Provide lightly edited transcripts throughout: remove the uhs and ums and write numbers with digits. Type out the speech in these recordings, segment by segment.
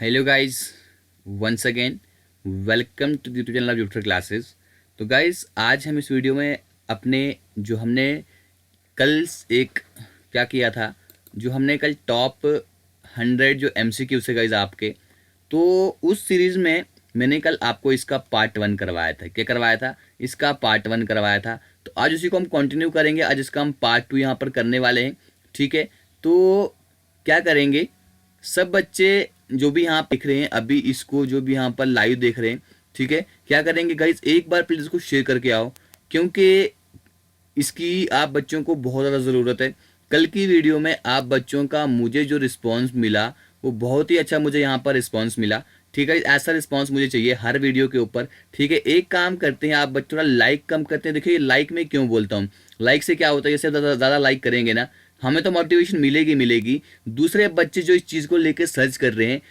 Hello guys, once again welcome to the YouTube channel of Jupiter classes. तो guys, आज हम इस video में अपने जो हमने कल एक क्या किया था, जो हमने कल टॉप 100 जो एमसीक्यू से गाइस आपके, तो उस सीरीज़ में मैंने कल आपको इसका पार्ट 1 करवाया था। क्या करवाया था? इसका पार्ट 1 करवाया था। तो आज उसी को हम कंटिन्यू करेंगे। आज इसका हम पार्ट 2 यहाँ पर करने वाले हैं। ठीक है, तो क्या करेंगे, सब बच्चे जो भी यहाँ देख रहे हैं अभी इसको, जो भी यहाँ पर लाइव देख रहे हैं, ठीक है, क्या करेंगे गाइस, एक बार प्लीज़ इसको शेयर करके आओ, क्योंकि इसकी आप बच्चों को बहुत ज़्यादा ज़रूरत है। कल की वीडियो में आप बच्चों का मुझे जो रिस्पॉन्स मिला वो बहुत ही अच्छा मुझे यहाँ पर रिस्पॉन्स मिला। ठीक है, ऐसा रिस्पॉन्स मुझे चाहिए हर वीडियो के ऊपर। ठीक है, एक काम करते हैं, आप बच्चों थोड़ा लाइक कम करते हैं। देखिए, लाइक में क्यों बोलता हूँ, लाइक से क्या होता है, जैसे ज़्यादा लाइक करेंगे ना, हमें तो मोटिवेशन मिलेगी। दूसरे बच्चे जो इस चीज़ को लेकर सर्च कर रहे हैं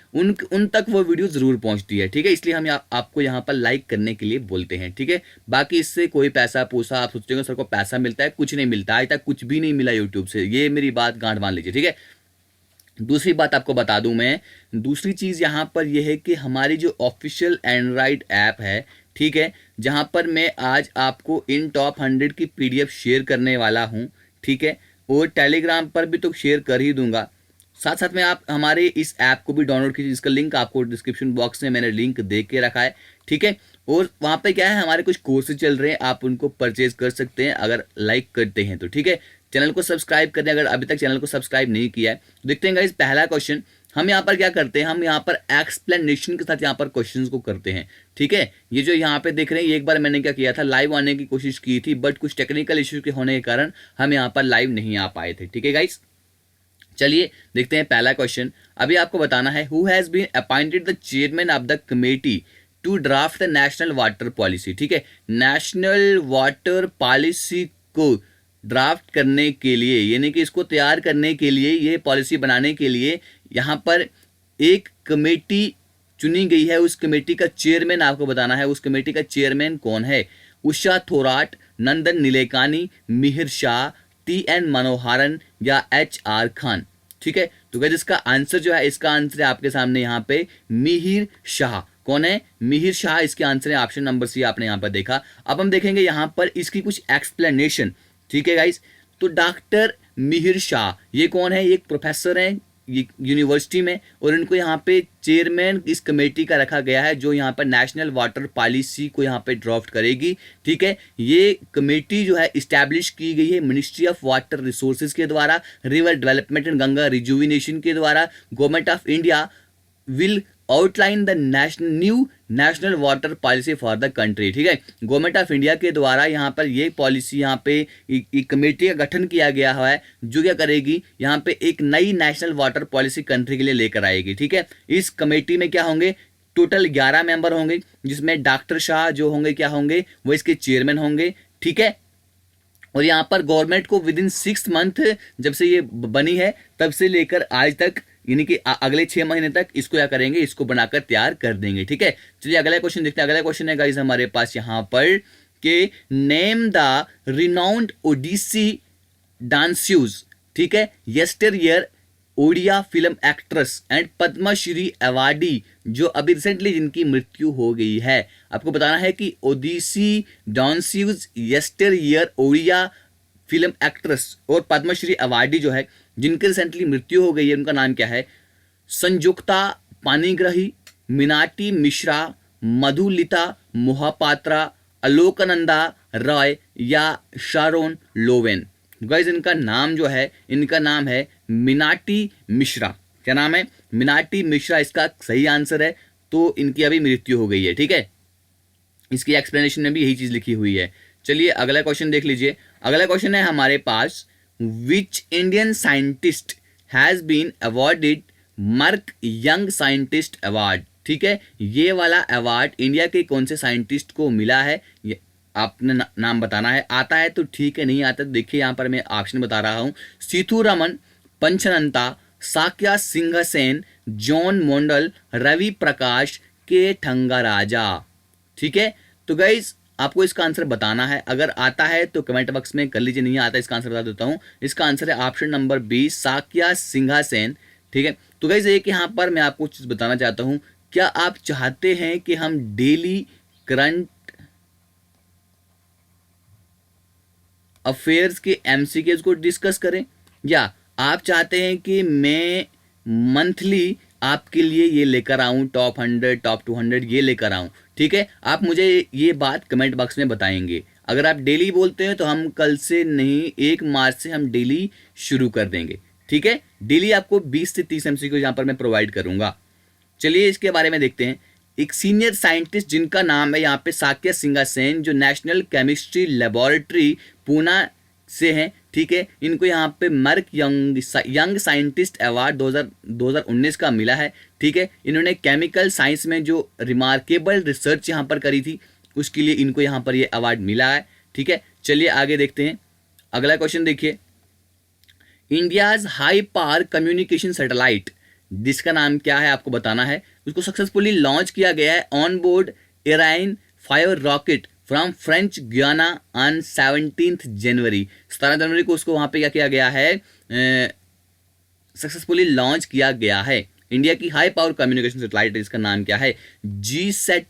उन तक वो वीडियो ज़रूर पहुंचती है। ठीक है, इसलिए हम आपको यहाँ पर लाइक करने के लिए बोलते हैं। ठीक है, बाकी इससे कोई पैसा पूसा आप सोचते हो सर को पैसा मिलता है, कुछ नहीं मिलता। आज तक कुछ भी नहीं मिला यूट्यूब से, ये मेरी बात गांठ बांध लीजिए। ठीक है, दूसरी बात आपको बता दूं मैं, दूसरी चीज़ यहाँ पर यह है कि हमारी जो ऑफिशियल एंड्रॉइड ऐप है, ठीक है, जहाँ पर मैं आज आपको इन टॉप 100 की पीडीएफ शेयर करने वाला हूँ। ठीक है, और टेलीग्राम पर भी तो शेयर कर ही दूंगा। साथ साथ में आप हमारे इस ऐप को भी डाउनलोड कीजिए, जिसका लिंक आपको डिस्क्रिप्शन बॉक्स में मैंने लिंक दे के रखा है। ठीक है, और वहाँ पे क्या है, हमारे कुछ कोर्सेज चल रहे हैं, आप उनको परचेज कर सकते हैं अगर लाइक करते हैं तो। ठीक है, चैनल को सब्सक्राइब करें अगर अभी तक चैनल को सब्सक्राइब नहीं किया है। देखते हैं गाइस, पहला क्वेश्चन हम यहाँ पर क्या करते हैं, हम यहाँ पर एक्सप्लेनेशन के साथ यहाँ पर क्वेश्चंस को करते हैं। ठीक है, ये जो यहाँ पे देख रहे हैं, ये एक बार मैंने क्या किया था, लाइव आने की कोशिश की थी, बट कुछ टेक्निकल इश्यू के होने के कारण हम यहाँ पर लाइव नहीं आ पाए थे। ठीक है गाइस, चलिए देखते हैं पहला क्वेश्चन। अभी आपको बताना है, who has been appointed the chairman of the committee to draft the national water policy. ठीक है, नेशनल वाटर पॉलिसी को ड्राफ्ट करने के लिए, यानी कि इसको तैयार करने के लिए, ये पॉलिसी बनाने के लिए यहाँ पर एक कमेटी चुनी गई है। उस कमेटी का चेयरमैन आपको बताना है, उस कमेटी का चेयरमैन कौन है। उषा थोराट, नंदन नीलेकानी, मिहिर शाह, टी.एन. मनोहरन या एच.आर. खान। ठीक है, तो गाइस इसका आंसर जो है, इसका आंसर है आपके सामने यहाँ पे मिहिर शाह। कौन है? मिहिर शाह इसके आंसर है। ऑप्शन नंबर सी आपने यहाँ पर देखा। अब हम देखेंगे यहाँ पर इसकी कुछ एक्सप्लेनेशन। ठीक है गाइस, तो डॉक्टर मिहिर शाह ये कौन है? ये एक प्रोफेसर हैं यूनिवर्सिटी में, और इनको यहाँ पे चेयरमैन इस कमेटी का रखा गया है, जो यहाँ पर नेशनल वाटर पॉलिसी को यहाँ पे ड्राफ्ट करेगी। ठीक है, ये कमेटी जो है इस्टेब्लिश की गई है मिनिस्ट्री ऑफ वाटर रिसोर्सेज के द्वारा, river development and Ganga rejuvenation के द्वारा। Government of India will outline the new national water policy for the country. ठीक है, गवर्नमेंट ऑफ इंडिया के द्वारा यहाँ पर ये पॉलिसी, यहाँ पे एक कमेटी का गठन किया गया है, जो क्या करेगी, यहाँ पे एक नई नेशनल वाटर पॉलिसी कंट्री के लिए लेकर आएगी। ठीक है, इस कमेटी में क्या होंगे, टोटल 11 मेंबर होंगे, जिसमें डॉक्टर शाह जो होंगे, क्या होंगे, वो इसके चेयरमैन होंगे। ठीक है, और यहाँ पर गवर्नमेंट को विद इन 6 मंथ, जब से ये बनी है तब से लेकर आज तक, यानी कि अगले 6 महीने तक इसको क्या करेंगे, इसको बनाकर तैयार कर देंगे। ठीक है, चलिए अगला क्वेश्चन देखते हैं। अगला क्वेश्चन है गाइस हमारे पास यहाँ पर कि name the renowned Odissi danseuse. ठीक है, yesteryear Odia film actress and Padma Shri awardee, जो अभी रिसेंटली जिनकी मृत्यु हो गई है। आपको बताना है कि Odissi danseuse, yesteryear Odia film actress और पद्मश्री अवार्डी जो है, जिनकी रिसेंटली मृत्यु हो गई है, उनका नाम क्या है? संयुक्ता पानिग्राही, मीनाटी मिश्रा, मधुलिता मोहापात्रा, अलोकनंदा रॉय या शारोन लोवेन। गाइस इनका नाम जो है, इनका नाम है मीनाटी मिश्रा। क्या नाम है? मीनाटी मिश्रा इसका सही आंसर है। तो इनकी अभी मृत्यु हो गई है। ठीक है, इसकी एक्सप्लेनेशन में भी यही चीज लिखी हुई है। चलिए अगला क्वेश्चन देख लीजिए। अगला क्वेश्चन है हमारे पास, which Indian scientist has been awarded Merck young scientist award. ठीक है, ये वाला अवार्ड इंडिया के कौन से साइंटिस्ट को मिला है, आपने नाम बताना है। आता है तो ठीक है, नहीं आता तो देखिए यहाँ पर मैं ऑप्शन बता रहा हूँ। सीथु रमन, पंचनंता, साक्या सिंह सेन, जॉन मोंडल, रवि प्रकाश, के ठंगाराजा। ठीक है, तो गाइज आपको इसका आंसर बताना है। अगर आता है तो कमेंट बॉक्स में कर लीजिए, नहीं आता इसका आंसर बता देता हूँ। इसका आंसर है option number b, Sakya Singha Sen. ठीक है। तो गाइस एक यहाँ पर मैं आपको चीज़ बताना चाहता हूँ, क्या आप चाहते हैं कि हम डेली करंट अफेयर्स के एमसीक्यूज को डिस्कस करें, या आप चाहते हैं कि मैं मंथली आपके लिए ये लेकर आऊं, टॉप 100 टॉप 200 ये लेकर आऊं? ठीक है, आप मुझे ये बात कमेंट बॉक्स में बताएंगे। अगर आप डेली बोलते हैं तो हम कल से नहीं, 1 मार्च से हम डेली शुरू कर देंगे। ठीक है, डेली आपको 20 से 30 एमसीक्यू यहाँ पर मैं प्रोवाइड करूंगा। चलिए इसके बारे में देखते हैं। एक सीनियर साइंटिस्ट जिनका नाम है यहाँ पे साक्य सिंगा सेन, जो नेशनल केमिस्ट्री लेबोरेटरी पूना से हैं, ठीक है, इनको यहाँ पे मर्क यंग साइंटिस्ट अवार्ड 2019 का मिला है। ठीक है, इन्होंने केमिकल साइंस में जो रिमार्केबल रिसर्च यहाँ पर करी थी उसके लिए इनको यहाँ पर ये अवार्ड मिला है। ठीक है, चलिए आगे देखते हैं। अगला क्वेश्चन देखिए, India's high power communication satellite, जिसका नाम क्या है आपको बताना है, उसको सक्सेसफुली लॉन्च किया गया है on board Ariane 5 rocket from French Guiana on 17 January. 17 जनवरी को उसको वहां पे क्या किया गया है, सक्सेसफुली लॉन्च किया गया है। इंडिया की हाई पावर कम्युनिकेशन सैटेलाइट, इसका नाम क्या है, GSAT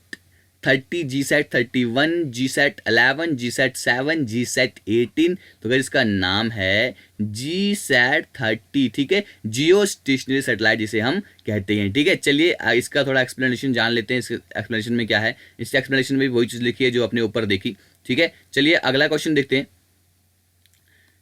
30, GSAT 31, GSAT 11, GSAT 7, GSAT 18। तो अगर इसका नाम है GSAT 30। ठीक है, जियो स्टेशनरी सैटेलाइट जिसे हम कहते हैं। ठीक है, चलिए इसका थोड़ा एक्सप्लेनेशन जान लेते हैं। इस एक्सप्लेनेशन में क्या है, इस एक्सप्लेनेशन में भी वही चीज़ लिखी है जो अपने ऊपर देखी। ठीक है, चलिए अगला क्वेश्चन देखते हैं।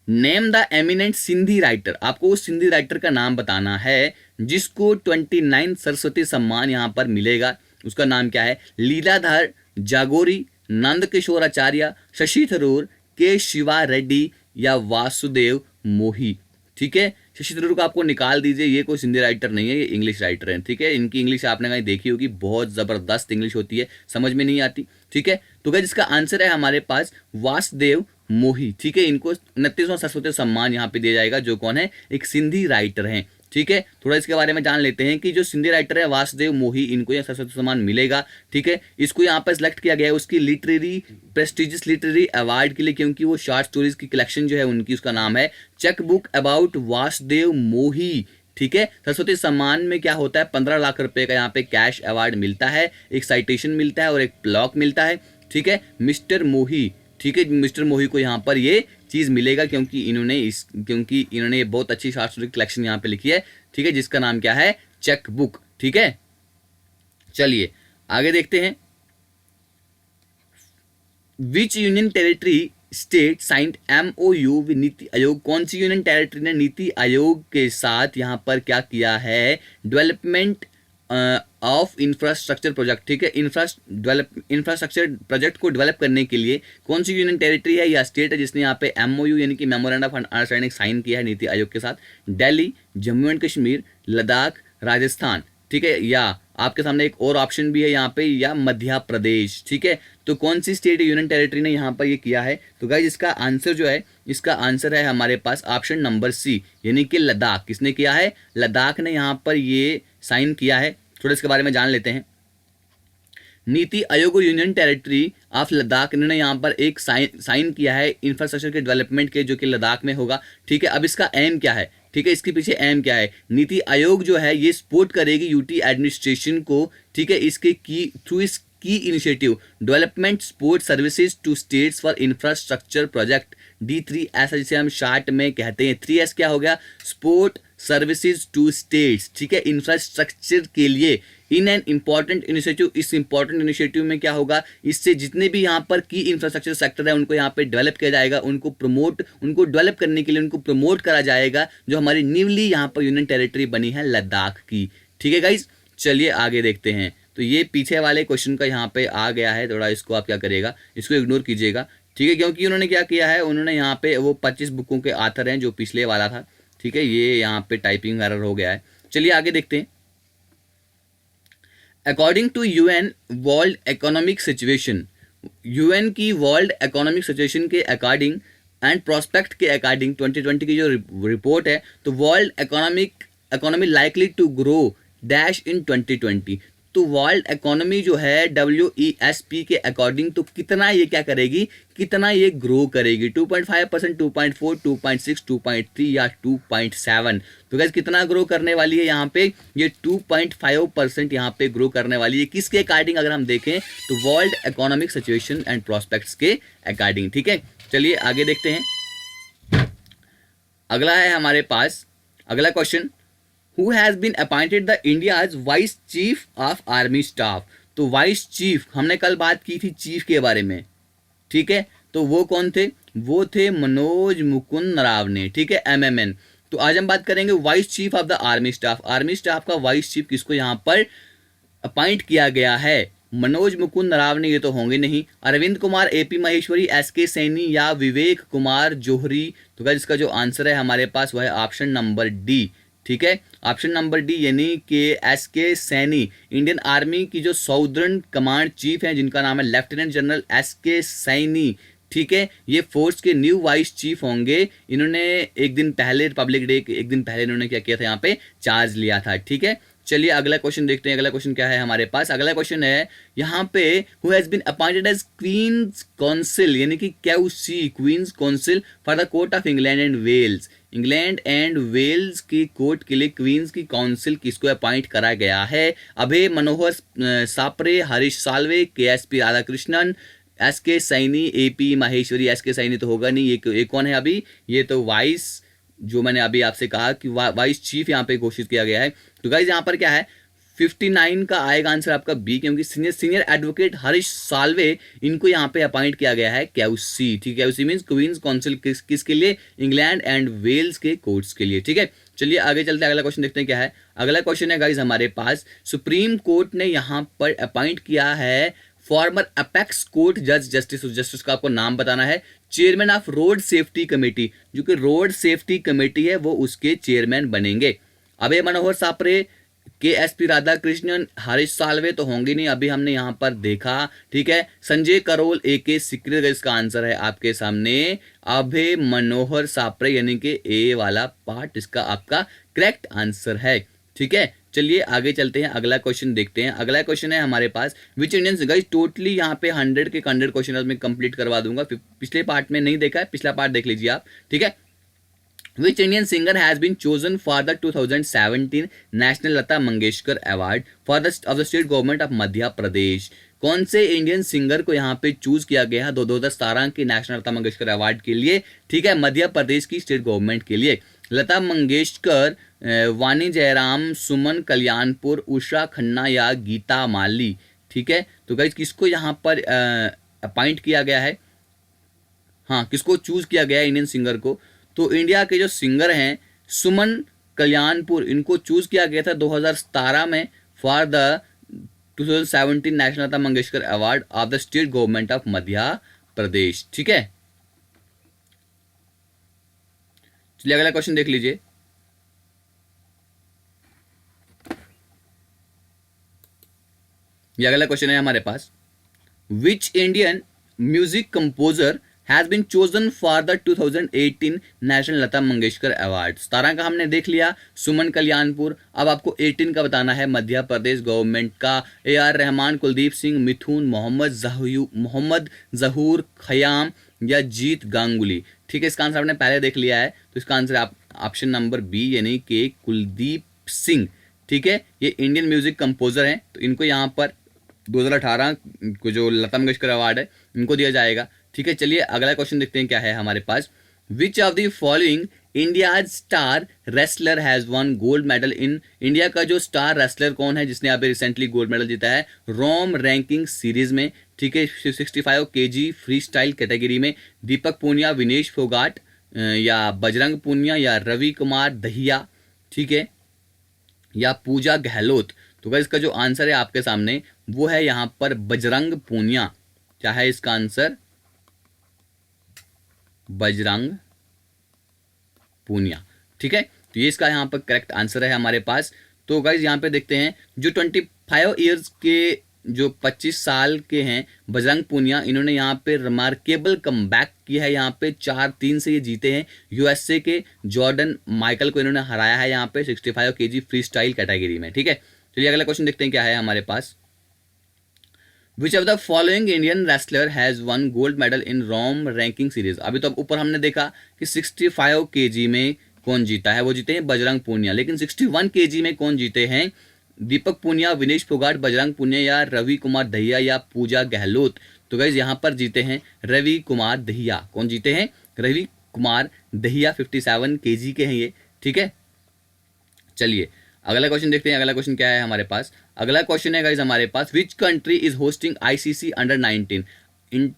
Name the eminent Sindhi writer, आपको उस सिंधी राइटर का नाम बताना है जिसको 29 सरस्वती सम्मान यहाँ पर मिलेगा। उसका नाम क्या है, लीलाधर जागोरी, नंद किशोर आचार्य, शशि थरूर, के शिवा रेड्डी या वासुदेव मोही। ठीक है, शशि थरूर को आपको निकाल दीजिए, ये कोई सिंधी राइटर नहीं है, ये इंग्लिश राइटर हैं। ठीक है, इनकी इंग्लिश आपने कहीं देखी होगी, बहुत ज़बरदस्त इंग्लिश होती है, समझ में नहीं आती। ठीक है, तो क्या जिसका आंसर है हमारे पास वासुदेव मोही। ठीक है, इनको 29वां सरस्वती सम्मान यहाँ पे दिया जाएगा, जो कौन है, एक सिंधी राइटर हैं। ठीक है, थोड़ा इसके बारे में जान लेते हैं कि जो सिंधी राइटर है वासुदेव मोही, इनको यह सरस्वती सम्मान मिलेगा। ठीक है, इसको यहाँ पर सिलेक्ट किया गया है उसकी लिटरेरी प्रेस्टिजियस लिटरेरी अवार्ड के लिए, क्योंकि वो शॉर्ट स्टोरीज की कलेक्शन जो है उनकी, उसका नाम है चेक बुक अबाउट वासुदेव मोही। ठीक है, सरस्वती सम्मान में क्या होता है, 15 लाख रुपए का यहाँ पे कैश अवार्ड मिलता है, एक साइटेशन मिलता है और एक प्लॉक मिलता है। ठीक है, मिस्टर मोही, ठीक है, मिस्टर मोही को यहाँ पर ये चीज़ मिलेगा क्योंकि इन्होंने बहुत अच्छी शॉर्ट स्टोरी कलेक्शन यहाँ पे लिखी है। ठीक है, जिसका नाम क्या है, चेक बुक। ठीक है, चलिए आगे देखते हैं। विच union territory state signed MOU with NITI Aayog, कौन सी यूनियन टेरिटरी ने नीति आयोग के साथ यहाँ पर क्या किया है, डेवलपमेंट ऑफ इंफ्रास्ट्रक्चर प्रोजेक्ट। ठीक है, इंफ्रास्ट्रक्चर प्रोजेक्ट को डेवलप करने के लिए कौन सी यूनियन टेरिटरी है या स्टेट है जिसने यहाँ पे MOU यानी कि मेमोरेंडम ऑफ अंडरस्टैंडिंग साइन किया है नीति आयोग के साथ? दिल्ली, जम्मू एंड कश्मीर, लद्दाख, राजस्थान। ठीक है, या आपके सामने एक और ऑप्शन भी है यहाँ पे, या मध्य प्रदेश। ठीक है, तो कौन सी स्टेट यूनियन टेरिटरी ने यहाँ पर ये किया है? तो गाइस इसका आंसर जो है, इसका आंसर है हमारे पास ऑप्शन नंबर C, यानी कि लद्दाख। किसने किया है? लद्दाख ने यहाँ पर ये साइन किया है। थोड़ा इसके बारे में जान लेते हैं। नीति आयोग और यूनियन टेरिटरी ऑफ लद्दाख ने यहाँ पर एक साइन किया है इंफ्रास्ट्रक्चर के डेवलपमेंट के, जो कि लद्दाख में होगा। ठीक है, अब इसका एम क्या है? ठीक है, इसके पीछे एम क्या है? नीति आयोग जो है ये सपोर्ट करेगी यूटी एडमिनिस्ट्रेशन को। ठीक है, इसके थ्रू इस की initiative development support services to states for infrastructure project D3 ऐसा जिसे हम शार्ट में कहते हैं। 3S क्या हो गया? Support services to states. ठीक है, इंफ्रास्ट्रक्चर के लिए इन एन इंपॉर्टेंट इनिशिएटिव। इस इंपॉर्टेंट इनिशिएटिव में क्या होगा, इससे जितने भी यहाँ पर की इंफ्रास्ट्रक्चर सेक्टर है उनको यहाँ पे डेवलप किया जाएगा, उनको डेवलप करने के लिए उनको प्रमोट करा जाएगा, जो हमारी न्यूली यहाँ पर यूनियन टेरिटरी बनी है लद्दाख की। ठीक है गाइज, चलिए आगे देखते हैं। तो ये पीछे वाले क्वेश्चन का यहाँ पे आ गया है, थोड़ा इसको आप क्या करेगा, इसको इग्नोर कीजिएगा। ठीक है, क्योंकि उन्होंने क्या किया है, उन्होंने यहाँ पे वो 25 बुकों के आथर हैं जो पिछले वाला था। ठीक है, ये यहाँ पे टाइपिंग एरर हो गया है। चलिए आगे देखते हैं। According to UN world economic situation, UN की वर्ल्ड इकोनॉमिक सिचुएशन के अकॉर्डिंग एंड प्रोस्पेक्ट के अकॉर्डिंग 2020 की जो रिपोर्ट है, तो world economy likely to grow dash in 2020। तो वर्ल्ड इकोनॉमी जो है WESP के अकॉर्डिंग तो कितना ये क्या करेगी, कितना ये ग्रो करेगी, 2.5%, 2.4, 2.6, 2.3 या 2.7। तो गाइस कितना ग्रो करने वाली है यहाँ पे, ये 2.5% यहाँ पे ग्रो करने वाली है। किसके अकॉर्डिंग अगर हम देखें तो world economic situation and prospects के अकॉर्डिंग। ठीक है, चलिए आगे देखते हैं। अगला है हमारे पास अगला question, who has been appointed the India's vice chief of army staff. तो वाइस चीफ, हमने कल बात की थी चीफ के बारे में, ठीक है, तो वो कौन थे, वो थे मनोज मुकुंद नरावने, ठीक है, MMN। तो आज हम बात करेंगे vice chief of the army staff. Army staff का वाइस चीफ किसको यहाँ पर अपॉइंट किया गया है, मनोज मुकुंद नरावने ये तो होंगे नहीं, अरविंद कुमार, AP महेश्वरी, SK सैनी या विवेक कुमार जौहरी। तो गाइस इसका जो आंसर है हमारे पास वह है ऑप्शन नंबर डी, ठीक है, ऑप्शन नंबर डी, यानी कि SK सैनी इंडियन आर्मी की जो साउदर्न कमांड चीफ हैं जिनका नाम है लेफ्टिनेंट जनरल SK सैनी, ठीक है, ये फोर्स के न्यू वाइस चीफ होंगे। इन्होंने एक दिन पहले, रिपब्लिक डे के एक दिन पहले इन्होंने क्या किया था, यहाँ पे चार्ज लिया था। ठीक है, चलिए अगला क्वेश्चन देखते हैं। अगला क्वेश्चन क्या है हमारे पास, अगला क्वेश्चन है यहाँ पे, who has been appointed as Queen's Counsel, यानी कि QC Queen's Counsel for the court of England and Wales. England and Wales की कोर्ट के लिए क्वींस की काउंसिल किसको अपॉइंट करा गया है, अभय मनोहर सापरे, Harish Salve, KSP Radhakrishnan, SK Saini, AP Maheshwari. SK Saini तो होगा नहीं, ये कौन है अभी, ये तो वाइस, जो मैंने अभी आपसे कहा कि वाइस चीफ यहाँ पे घोषित किया गया है। तो गाइज यहाँ पर क्या है, 59 का आएगा आंसर आपका बी, क्योंकि सीनियर एडवोकेट हरीश साल्वे इनको यहाँ पे अपॉइंट किया गया है QC, ठीक है, QC मींस क्वींस काउंसिल, किसके लिए, इंग्लैंड एंड वेल्स के कोर्ट्स के लिए। ठीक है, चलिए आगे चलते हैं, अगला क्वेश्चन देखते हैं क्या है। अगला क्वेश्चन है गाइज हमारे पास, सुप्रीम कोर्ट ने यहाँ पर अपॉइंट किया है फॉर्मर अपेक्स कोर्ट जज जस्टिस का आपको नाम बताना है, chairman of road safety committee, जो कि रोड सेफ्टी कमेटी है वो उसके चेयरमैन बनेंगे। अभय मनोहर सापरे, KSP राधाकृष्णन, हरीश साल्वे तो होंगे नहीं, अभी हमने यहां पर देखा। ठीक है, संजय करोल, AK सिकरी, इसका आंसर है आपके सामने अभय मनोहर सापरे, यानी कि ए वाला पार्ट इसका आपका करेक्ट आंसर है। ठीक है, चलिए आगे चलते हैं, अगला क्वेश्चन देखते हैं। अगला क्वेश्चन है हमारे पास, विच इंडियंस, गाइस टोटली यहाँ पे 100 के 100 क्वेश्चन मैं कंप्लीट करवा दूंगा। पिछले पार्ट में नहीं देखा है, पिछला पार्ट देख लीजिए आप। ठीक है, Which Indian singer has been chosen for the 2017 National Lata Mangeshkar Award of the State Government of Madhya Pradesh? कौन से इंडियन सिंगर को यहाँ पे चूज किया गया है 2017 के नेशनल लता मंगेशकर अवार्ड के लिए? ठीक है, मध्य प्रदेश की स्टेट गवर्नमेंट के लिए। लता मंगेशकर, वाणी जयराम, सुमन कल्याणपुर, उषा खन्ना या गीता माली। ठीक है, तो गाइस किसको यहाँ पर अपॉइंट किया गया है, हाँ किसको चूज किया गया है इंडियन सिंगर को? तो इंडिया के जो सिंगर हैं सुमन कल्याणपुर, इनको चूज किया गया था 2017 में for the 2017 national Lata Mangeshkar award of the state government of Madhya Pradesh. ठीक है, चलिए अगला क्वेश्चन देख लीजिए। ये अगला क्वेश्चन है हमारे पास, which Indian music composer has been chosen for the 2018 national Lata Mangeshkar award? 17 का हमने देख लिया, सुमन कल्याणपुर। अब आपको 18 का बताना है, मध्य प्रदेश गवर्नमेंट का। AR रहमान, कुलदीप सिंह, मिथुन, मोहम्मद जहूर खयाम या जीत गांगुली। ठीक है, इसका आंसर आपने पहले देख लिया है, तो इसका आंसर आप ऑप्शन नंबर बी, यानी कि कुलदीप सिंह। ठीक है, ये इंडियन म्यूजिक कंपोजर हैं, तो इनको यहाँ पर 2018 को जो लता मंगेशकर अवार्ड है इनको दिया जाएगा। ठीक है, चलिए अगला क्वेश्चन देखते हैं क्या है हमारे पास, which of the following India star wrestler has won gold medal in, India का जो स्टार रेसलर कौन है जिसने अभी रिसेंटली गोल्ड मेडल जीता है रोम रैंकिंग सीरीज में? ठीक है, 65 kg फ्री स्टाइल कैटेगरी में। दीपक पूनिया, विनेश फोगाट या बजरंग पूनिया या रवि कुमार दहिया, ठीक है, या पूजा गहलोत। तो गाइस इसका जो आंसर है आपके सामने वो है यहाँ पर बजरंग पूनिया। क्या है इसका आंसर? बजरंग पूनिया। ठीक है, तो ये इसका यहाँ पर करेक्ट आंसर है हमारे पास। तो गाइज यहाँ पे देखते हैं, जो 25 ईयर्स के, जो 25 साल के हैं बजरंग पूनिया, इन्होंने यहाँ पे रिमार्केबल कमबैक किया है। यहाँ पे 4-3 से ये जीते हैं। USA के जॉर्डन माइकल को इन्होंने हराया है यहाँ पे 65 kg फ्री स्टाइल कैटेगरी में। ठीक है, चलिए अगला क्वेश्चन देखते हैं क्या है हमारे पास। Which of the following Indian wrestler has won gold medal in Rome ranking series. अभी तो ऊपर हमने देखा कि 65 केजी में कौन जीता है, वो जीते हैं बजरंग पूनिया, लेकिन 61 केजी में कौन जीते हैं? दीपक पूनिया, विनेश फोगाट, बजरंग पूनिया या रवि कुमार दहिया या पूजा गहलोत। तो गाइज यहाँ पर जीते हैं रवि कुमार दहिया। कौन जीते हैं? रवि कुमार दहिया। 57 केजी के हैं ये, ठीक है। चलिए अगला क्वेश्चन देखते हैं। अगला क्वेश्चन क्या है हमारे पास? अगला क्वेश्चन है गाइज हमारे पास, which country is hosting ICC under 19। इन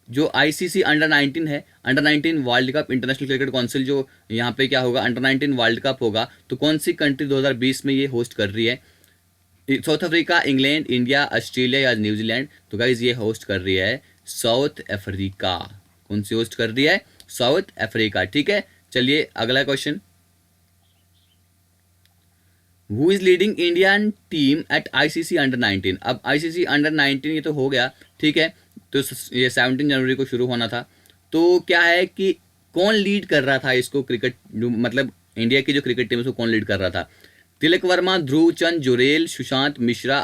जो आईसीसी अंडर 19 है, under 19 world cup, international cricket council, जो यहाँ पे क्या होगा, अंडर 19 वर्ल्ड कप होगा, तो कौन सी कंट्री 2020 में ये होस्ट कर रही है? South Africa, England, India, Australia या न्यूजीलैंड। तो गाइज ये होस्ट कर रही है साउथ अफ्रीका। कौन सी होस्ट कर रही है? साउथ अफ्रीका, ठीक है। चलिए अगला question, who is leading Indian team at ICC under 19। अब आईसीसी अंडर 19 ये तो हो गया, ठीक है, तो ये 17 जनवरी को शुरू होना था। तो क्या है कि कौन लीड कर रहा था इसको, क्रिकेट मतलब इंडिया की जो क्रिकेट टीम है उसको कौन लीड कर रहा था? तिलक वर्मा, ध्रुव चंद, जुरेल, सुशांत मिश्रा,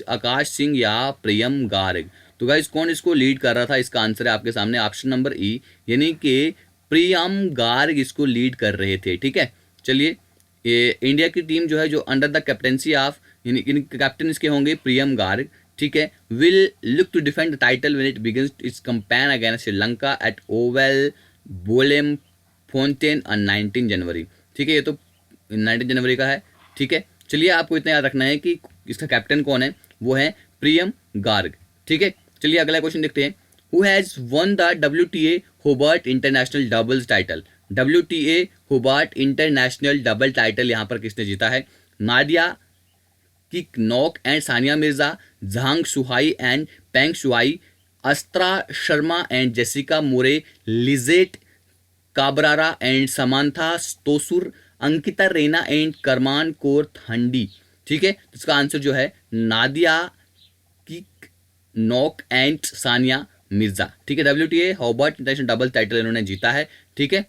आकाश सिंह या प्रियम गार्ग। तो गाइस कौन इसको लीड कर रहा था? इसका आंसर है आपके सामने ऑप्शन नंबर ई, यानी कि प्रियम गार्ग इसको लीड कर रहे थे, ठीक है। चलिए ये इंडिया की टीम जो है, जो अंडर द कैप्टेंसी ऑफ, यानी कैप्टन इसके होंगे प्रियम गार्ग, ठीक है, will look to defend the title when it begins its campaign against Sri Lanka at Oval Bloemfontein on 19 January, ठीक है। ये तो 19 जनवरी का है, ठीक है। चलिए आपको इतना याद रखना है कि इसका कैप्टन कौन है, वो है प्रियम गार्ग, ठीक है। चलिए अगला क्वेश्चन देखते हैं, who has won the WTA Hobart international doubles title. WTA Hobart international double title यहाँ पर किसने जीता है? Nadia Kichenok and Sania Mirza, Zhang Shuai and Peng Shuai, Astra Sharma and Jessica Moore, Lizette Cabrera and Samantha Stosur, Ankita Raina and Karman Kaur Thandi, ठीक है। तो इसका answer जो है Nadia Kichenok and Sania Mirza, ठीक है। WTA Hobart international double title इन्होंने जीता है, ठीक है।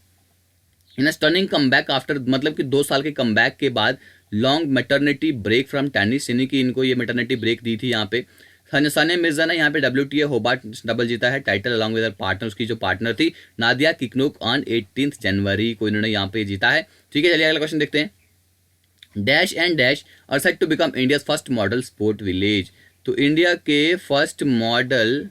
इन स्टर्निंग कमबैक आफ्टर, मतलब कि 2 साल के कमबैक के बाद, long maternity break from tennis, यानी कि इनको ये मैटरनिटी ब्रेक दी थी यहाँ पे। सानिया मिर्जा ने यहाँ पे WTA होबार्ट डबल जीता है टाइटल अलॉन्ग विद पार्टनर, उसकी जो पार्टनर थी नादिया किकनोक ऑन 18 जनवरी को इन्होंने यहाँ पे जीता है, ठीक है। चलिए अगला क्वेश्चन देखते हैं, dash and dash are set to become India first model sport village. तो इंडिया के फर्स्ट मॉडल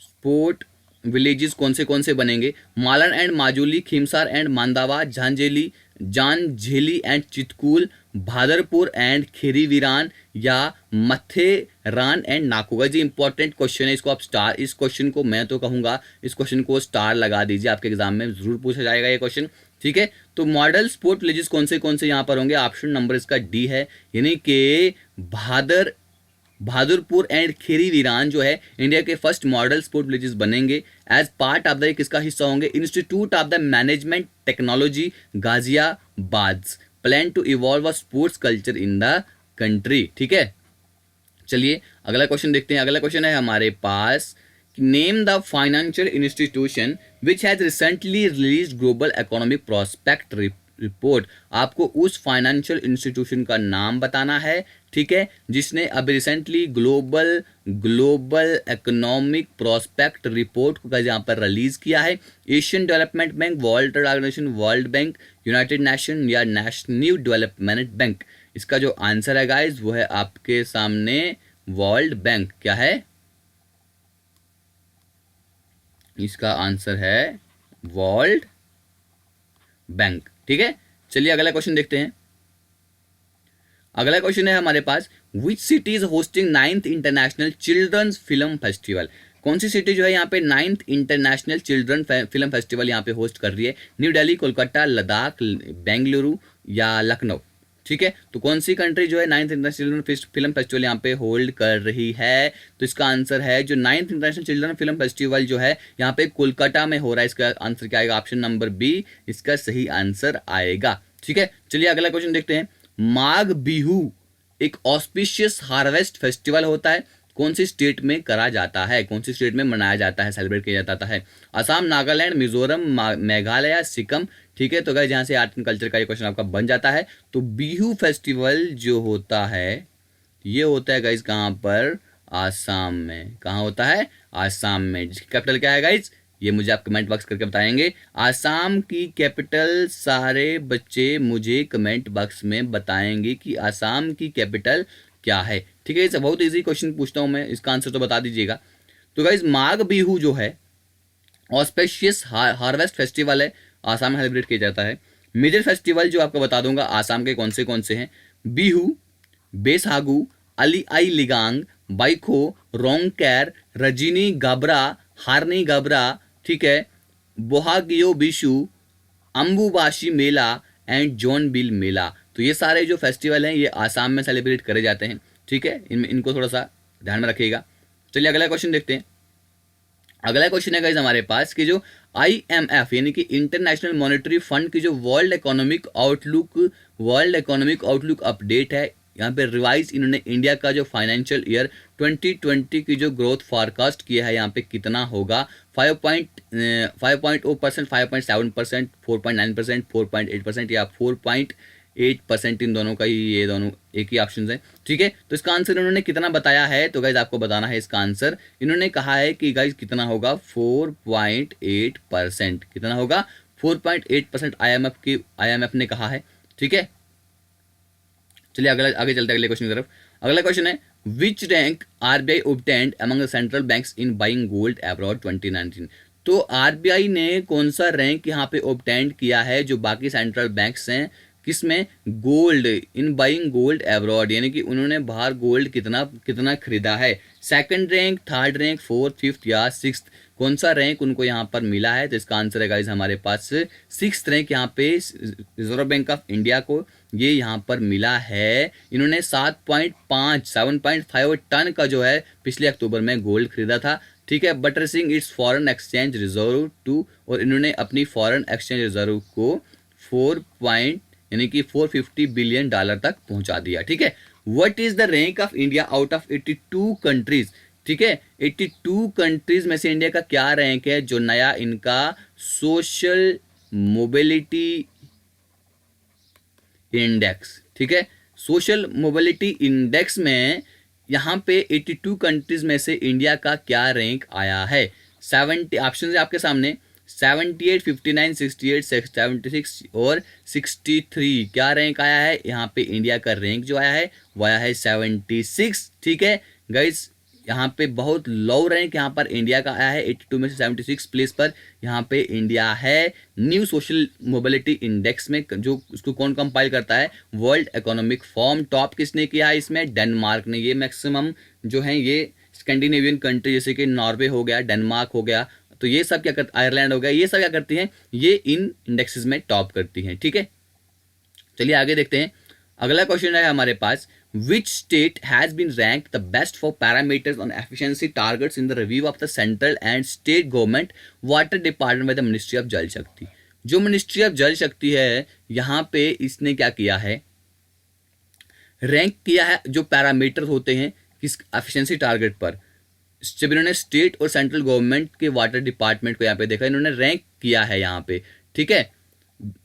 स्पोर्ट विलेजेस कौन से बनेंगे? Malan and Majuli, Khimsar and Mandawa, Janjehli and Chitkul, Bhadarpur and Kheriviran या मथेरान एंड नाकोगा। जी इंपॉर्टेंट क्वेश्चन है, इसको आप स्टार, इस क्वेश्चन को मैं तो कहूंगा इस क्वेश्चन को स्टार लगा दीजिए, आपके एग्जाम में जरूर पूछा जाएगा ये क्वेश्चन, ठीक है। तो मॉडल स्पोर्ट विलेजेस कौन से यहाँ पर होंगे? ऑप्शन नंबर इसका डी है, यानी कि भादुरपुर एंड खेरीवीरान जो है इंडिया के फर्स्ट मॉडल स्पोर्ट विलेजेस बनेंगे। एज पार्ट ऑफ द, किसका हिस्सा होंगे? Institute of the management technology Ghaziabad, plan to evolve a sports culture in the country, ठीक है। चलिए अगला क्वेश्चन देखते हैं। अगला क्वेश्चन है हमारे पास, name the financial institution which has recently release global economic prospect report. आपको उस फाइनेंशियल इंस्टीट्यूशन का नाम बताना है, ठीक है, जिसने अभी recently global economic prospect report को यहाँ पर रिलीज किया है। Asian development bank, world trade organization, world bank, United Nation या नेशनल डेवलपमेंट बैंक। इसका जो आंसर है गाइज वो है आपके सामने वर्ल्ड बैंक। क्या है इसका आंसर? है वर्ल्ड बैंक, ठीक है। चलिए अगला क्वेश्चन देखते हैं। अगला क्वेश्चन है हमारे पास, which city is hosting 9th international children's film festival. कौन सी सिटी जो है यहाँ पे 9th international children film festival यहाँ पे होस्ट कर रही है? न्यू दिल्ली, कोलकाता, लद्दाख, बेंगलुरु या लखनऊ, ठीक है। तो कौन सी कंट्री जो है 9th इंटरनेशनल फिल्म फेस्टिवल यहाँ पे होल्ड कर रही है? तो इसका आंसर है जो 9th international children film festival जो है यहाँ पे कोलकाता में हो रहा है। इसका आंसर क्या आएगा? ऑप्शन नंबर बी इसका सही आंसर आएगा, ठीक है। चलिए अगला क्वेश्चन देखते हैं। माघ बिहू एक ऑस्पिशियस हार्वेस्ट फेस्टिवल होता है, कौन सी स्टेट में करा जाता है, कौन सी स्टेट में मनाया जाता है, सेलिब्रेट किया जाता है? असम, नागालैंड, मिजोरम, मेघालय, सिक्किम। ठीक है, तो गाइस यहाँ से आर्ट एंड कल्चर का ये क्वेश्चन आपका बन जाता है। तो बिहू फेस्टिवल जो होता है ये होता है गाइस कहाँ पर? आसाम में। कहाँ होता है? आसाम में। जिसकी कैपिटल क्या है गाइस? ये मुझे आप कमेंट बॉक्स करके बताएंगे। आसाम की कैपिटल, सारे बच्चे मुझे कमेंट बॉक्स में बताएंगे कि आसाम की कैपिटल क्या है। ठीक है, इसे बहुत इजी क्वेश्चन पूछता हूँ मैं, इसका आंसर तो बता दीजिएगा। तो गाइस माघ बिहू जो है ऑस्पेशियस हार्वेस्ट फेस्टिवल है, आसाम में सेलिब्रेट किया जाता है। मेजर फेस्टिवल जो आपको बता दूंगा आसाम के कौन से हैं। बिहू, बेसागु, अली आई लिगांग, बाइखो, रोंगकेर, रजनी गाबरा, हारनी गाबरा, ठीक है, बोहागियो बिशु, अम्बुबाशी मेला एंड जॉन बिल मेला। तो ये सारे जो फेस्टिवल हैं ये आसाम में सेलिब्रेट करे जाते हैं। ठीक है, इनको थोड़ा सा ध्यान में रखिएगा। चलिए अगला क्वेश्चन देखते हैं। अगला क्वेश्चन है गाइस हमारे पास कि जो IMF यानी कि इंटरनेशनल मॉनेटरी फंड की जो वर्ल्ड इकोनॉमिक आउटलुक अपडेट है, यहाँ पे रिवाइज इन्होंने इंडिया का जो फाइनेंशियल ईयर 2020 की जो ग्रोथ फॉरकास्ट किया है यहाँ पे कितना होगा? 5.0%, 5.7%, 4.9%, 4.8% या 4.8%, इन दोनों का ही, ये दोनों एक ही ऑप्शन है। ठीक है, तो इसका आंसर इन्होंने कितना बताया है? तो गाइज आपको बताना है इसका आंसर। इन्होंने कहा है कि गाइज कितना होगा? 4.8%। कितना होगा? 4.8% IMF ने कहा है। ठीक है, चलिए आगे चलते हैं अगले क्वेश्चन की तरफ। अगला क्वेश्चन है विच rank RBI obtained among the central banks in buying gold abroad 2019? तो RBI ने कौन सा रैंक यहाँ पे ऑब्टेंड किया है जो बाकी सेंट्रल बैंक्स हैं, किसमें? Gold, in buying gold abroad, यानी कि उन्होंने बाहर गोल्ड कितना खरीदा है। Second rank, third rank, fourth, fifth या सिक्स्थ, कौन सा रैंक उनको यहाँ पर मिला है? तो इसका आंसर है गाइज हमारे पास सिक्स्थ रैंक यहाँ पे रिजर्व बैंक ऑफ इंडिया को ये यहाँ पर मिला है। इन्होंने 7.5 टन का जो है पिछले अक्टूबर में गोल्ड खरीदा था। ठीक है, buttressing its foreign exchange reserve too, और इन्होंने अपनी फॉरेन एक्सचेंज रिजर्व को 450 बिलियन डॉलर तक पहुंचा दिया। ठीक है, what is the rank of India out of 82 countries? ठीक है, 82 कंट्रीज में से इंडिया का क्या रैंक है जो नया इनका सोशल मोबिलिटी इंडेक्स? ठीक है, सोशल मोबिलिटी इंडेक्स में यहाँ पे 82 कंट्रीज में से इंडिया का क्या रैंक आया है? 70 ऑप्शन है आपके सामने, 78, 59, 68, 76 और 63। क्या रैंक आया है यहाँ पे? इंडिया का रैंक जो आया है वो आया है 76। ठीक है गाइस, यहाँ पे बहुत लो रैंक यहाँ पर इंडिया का आया है, 82 में से 76 प्लेस पर यहाँ पे इंडिया है न्यू सोशल मोबिलिटी इंडेक्स में। जो उसको कौन कंपाइल करता है? World economic forum. टॉप किसने किया है इसमें? डेनमार्क ने। ये मैक्सिमम जो है ये स्कैंडिनेवियन कंट्री जैसे कि नॉर्वे हो गया, डेनमार्क हो गया, तो ये सब क्या करते, आयरलैंड हो गया, ये सब क्या करती हैं? ये इन इंडेक्सेस में टॉप करती हैं। ठीक है, चलिए आगे देखते हैं। अगला क्वेश्चन है हमारे पास, which state has been ranked the best for parameters on efficiency targets in the review of the central and state government water department by the Ministry of जल शक्ति? जो मिनिस्ट्री ऑफ जल शक्ति है यहाँ पे इसने क्या किया है? रैंक किया है जो पैरामीटर होते हैं किस एफिशिएंसी टारगेट पर। जब इन्होंने स्टेट और सेंट्रल गवर्नमेंट के वाटर डिपार्टमेंट को यहाँ पे देखा, इन्होंने रैंक किया है यहाँ पे। ठीक है,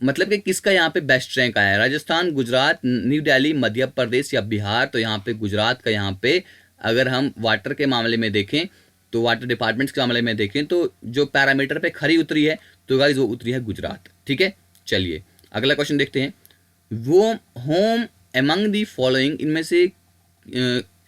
मतलब कि किसका यहाँ पे बेस्ट रैंक आया है? राजस्थान, गुजरात, न्यू दिल्ली, मध्य प्रदेश या बिहार? तो यहाँ पे गुजरात का, यहाँ पे अगर हम वाटर के मामले में देखें तो वाटर डिपार्टमेंट्स के मामले में देखें तो जो पैरामीटर पे खरी उतरी है तो गाइस वो उतरी है गुजरात। ठीक है, चलिए अगला क्वेश्चन देखते हैं। वो होम एमंग दी फॉलोइंग, इनमें से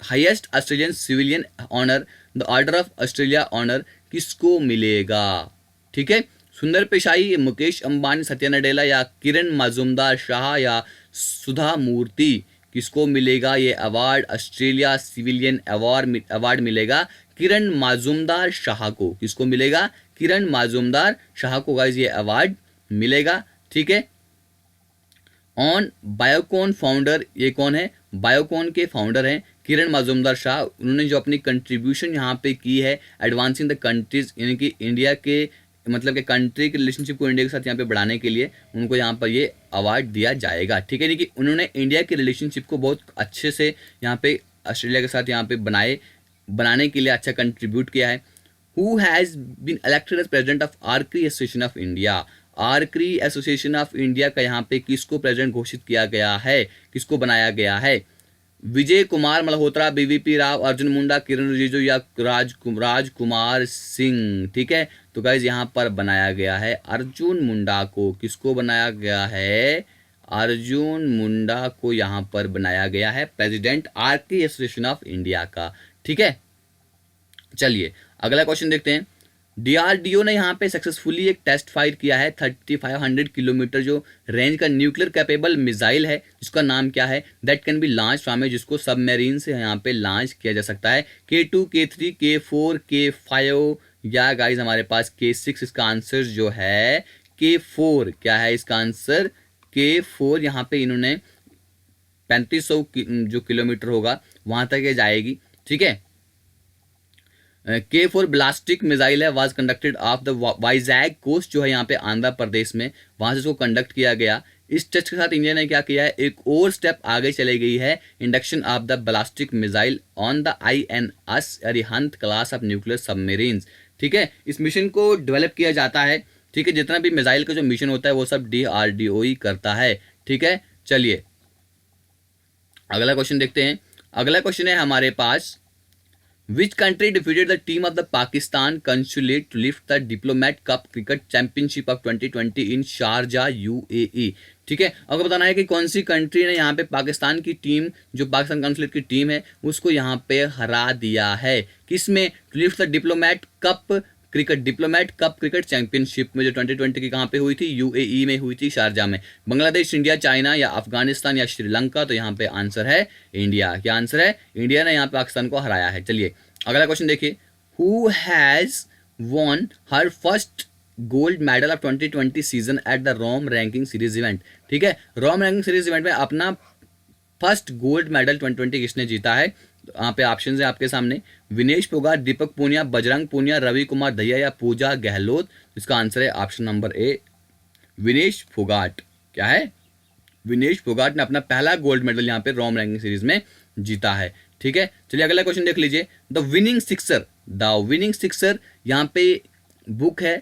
highest Australian civilian honour the order of Australia honour किसको मिलेगा? ठीक है, सुंदर पिचाई, मुकेश अंबानी, सत्या नडेला या किरण मजूमदार शाह या सुधा मूर्ति, किसको मिलेगा ये अवार्ड? ऑस्ट्रेलिया सिविलियन अवार्ड मिलेगा किरण मजूमदार शाह को। किसको मिलेगा? किरण मजूमदार शाह को गाइस ये अवार्ड मिलेगा। ठीक है, ऑन बायोकॉन फाउंडर, ये कौन है? बायोकॉन के फाउंडर हैं किरण मजूमदार शाह। उन्होंने जो अपनी कंट्रीब्यूशन यहाँ पे की है एडवांसिंग द कंट्रीज, यानी कि इंडिया के मतलब कि कंट्री के रिलेशनशिप को इंडिया के साथ यहाँ पे बढ़ाने के लिए उनको यहाँ पर ये अवार्ड दिया जाएगा। ठीक है, यानी कि उन्होंने इंडिया के रिलेशनशिप को बहुत अच्छे से यहाँ पे ऑस्ट्रेलिया के साथ यहाँ पे बनाए बनाने के लिए अच्छा कंट्रीब्यूट किया है। Who has been elected as president of archery association of India. Archery association of India का यहाँ पे किसको प्रेसिडेंट घोषित किया गया है, किसको बनाया गया है? विजय कुमार मल्होत्रा, बीवीपी राव, अर्जुन मुंडा, किरण रिजिजू या राजकुमार सिंह। ठीक है, तो गाइज यहाँ पर बनाया गया है अर्जुन मुंडा को। किसको बनाया गया है? अर्जुन मुंडा को यहाँ पर बनाया गया है प्रेसिडेंट आर्करी एसोसिएशन ऑफ इंडिया का। ठीक है, चलिए अगला क्वेश्चन देखते हैं। डीआरडीओ ने यहाँ पे सक्सेसफुली एक टेस्ट फायर किया है 3500 किलोमीटर जो रेंज का न्यूक्लियर कैपेबल मिसाइल है, जिसका नाम क्या है? That can be launch from, जिसको सबमरीन से यहाँ पे लॉन्च किया जा सकता है। K2, K3, K4, K5 yeah guys हमारे पास K6। इसका आंसर जो है K4। क्या है इसका आंसर? K4। यहाँ पे इन्होंने 3500 जो किलोमीटर होगा वहां तक ये जाएगी। ठीक है, K4 ब्लास्टिक मिसाइल है, was conducted off the Vizag coast, जो है यहाँ पे आंध्र प्रदेश में, वहां से इसको कंडक्ट किया गया। इस टेस्ट के साथ इंडिया ने क्या किया है? एक और स्टेप आगे चले गई है, induction of the ballistic missile on the INS Arihant class of nuclear submarines. ठीक है, इस मिशन को डेवलप किया जाता है। ठीक है, जितना भी मिसाइल का जो मिशन होता है वो सब DRDO ही करता है। ठीक है, चलिए अगला क्वेश्चन देखते हैं। अगला क्वेश्चन है हमारे पास, Which country defeated the team of the Pakistan consulate to lift the Diplomat Cup Cricket Championship of 2020 in Sharjah, UAE? ठीक है, अगर बताना है कि कौन सी कंट्री ने यहाँ पे पाकिस्तान की टीम, जो पाकिस्तान कंसुलेट की टीम है, उसको यहाँ पे हरा दिया है। किसमें? To lift the diplomat cup cricket championship में, जो 2020 की कहाँ पे हुई थी? UAE में हुई थी, शारजा में। बांग्लादेश, इंडिया, चाइना या अफगानिस्तान या श्रीलंका? तो यहाँ पे आंसर है इंडिया। क्या आंसर है? इंडिया ने यहाँ पाकिस्तान को हराया है। चलिए अगला क्वेश्चन देखिए। Who has won her first gold medal of 2020 season at the Rome ranking series event? ठीक है, रोम रैंकिंग सीरीज इवेंट में अपना फर्स्ट गोल्ड मेडल 2020 किसने जीता है? यहाँ पे ऑप्शन है आपके सामने, विनेश फोगाट, दीपक पूनिया, बजरंग पूनिया, रवि कुमार दहिया या पूजा गहलोत। इसका आंसर है option number A, Vinesh Phogat. क्या है? विनेश फोगाट ने अपना पहला गोल्ड मेडल यहाँ पे रोम रैंकिंग सीरीज में जीता है। ठीक है, चलिए अगला क्वेश्चन देख लीजिए। द विनिंग सिक्सर यहाँ पे बुक है,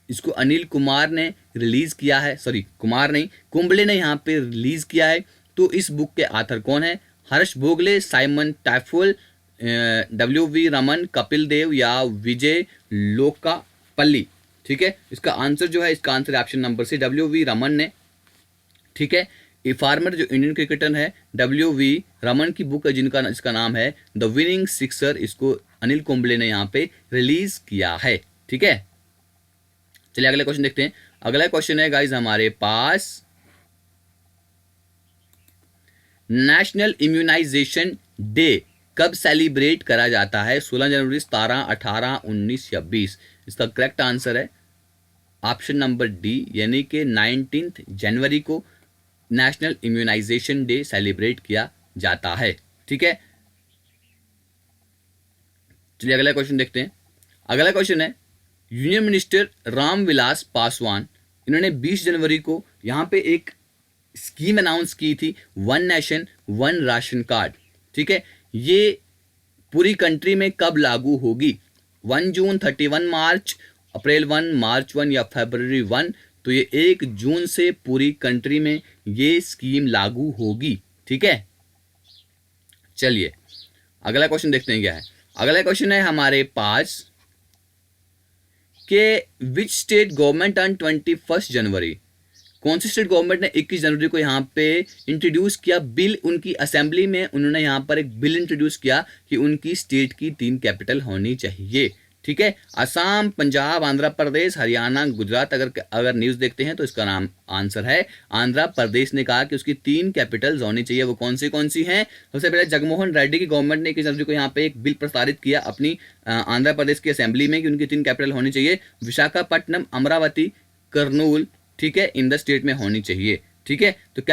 इसको अनिल कुमार ने रिलीज किया है, सॉरी कुमार नहीं, कुंबले ने यहाँ पे रिलीज किया है। तो इस बुक के ऑथर कौन है? हर्ष भोगले, साइमन टैफुल, WV रमन, कपिल देव या विजय लोकापल्ली? ठीक है, इसका आंसर जो है, इसका answer option number C, WV Raman ने। ठीक है, ये फार्मर जो इंडियन क्रिकेटर है, WV रमन की बुक है जिनका इसका नाम है द विनिंग सिक्सर, इसको अनिल कुंबले ने यहाँ पे रिलीज किया है। ठीक है, चलिए अगला क्वेश्चन देखते हैं। अगला क्वेश्चन है गाइज हमारे पास, नेशनल इम्यूनाइजेशन डे कब सेलिब्रेट करा जाता है? 16 जनवरी, 17, 18, 19 या 20? इसका करेक्ट आंसर है ऑप्शन नंबर डी, यानी कि 19 जनवरी को नेशनल इम्यूनाइजेशन डे सेलिब्रेट किया जाता है। ठीक है, चलिए अगला क्वेश्चन देखते हैं। अगला क्वेश्चन है, यूनियन मिनिस्टर रामविलास पासवान, इन्होंने 20 जनवरी को यहाँ पे एक स्कीम अनाउंस की थी, one nation one ration card. ठीक है, ये पूरी कंट्री में कब लागू होगी? 1 जून, 31 मार्च, अप्रैल 1, मार्च 1 या फरवरी 1? तो ये 1 जून से पूरी कंट्री में ये स्कीम लागू होगी। ठीक है, चलिए अगला क्वेश्चन देखते हैं क्या है। अगला क्वेश्चन है हमारे पास कि विच स्टेट गवर्नमेंट ऑन 21 जनवरी, कौन सी स्टेट गवर्नमेंट ने 21 जनवरी को यहाँ पे इंट्रोड्यूस किया बिल? उनकी असेंबली में उन्होंने यहाँ पर एक बिल इंट्रोड्यूस किया कि उनकी स्टेट की 3 कैपिटल होनी चाहिए। ठीक है, असम, पंजाब, आंध्र प्रदेश, हरियाणा, गुजरात। अगर न्यूज़ देखते हैं तो इसका नाम आंसर है आंध्र प्रदेश ने कहा कि उसकी 3 कैपिटल्स होनी चाहिए। वो कौन सी हैं? सबसे पहले जगनमोहन रेड्डी की गवर्नमेंट ने 21 जनवरी को यहाँ पे एक बिल प्रसारित किया अपनी आंध्र प्रदेश की असेंबली में कि उनकी 3 कैपिटल होनी चाहिए, विशाखापट्टनम, अमरावती, कर्नूल। ठीक है, इन द स्टेट में होनी चाहिए। ठीक है, तो the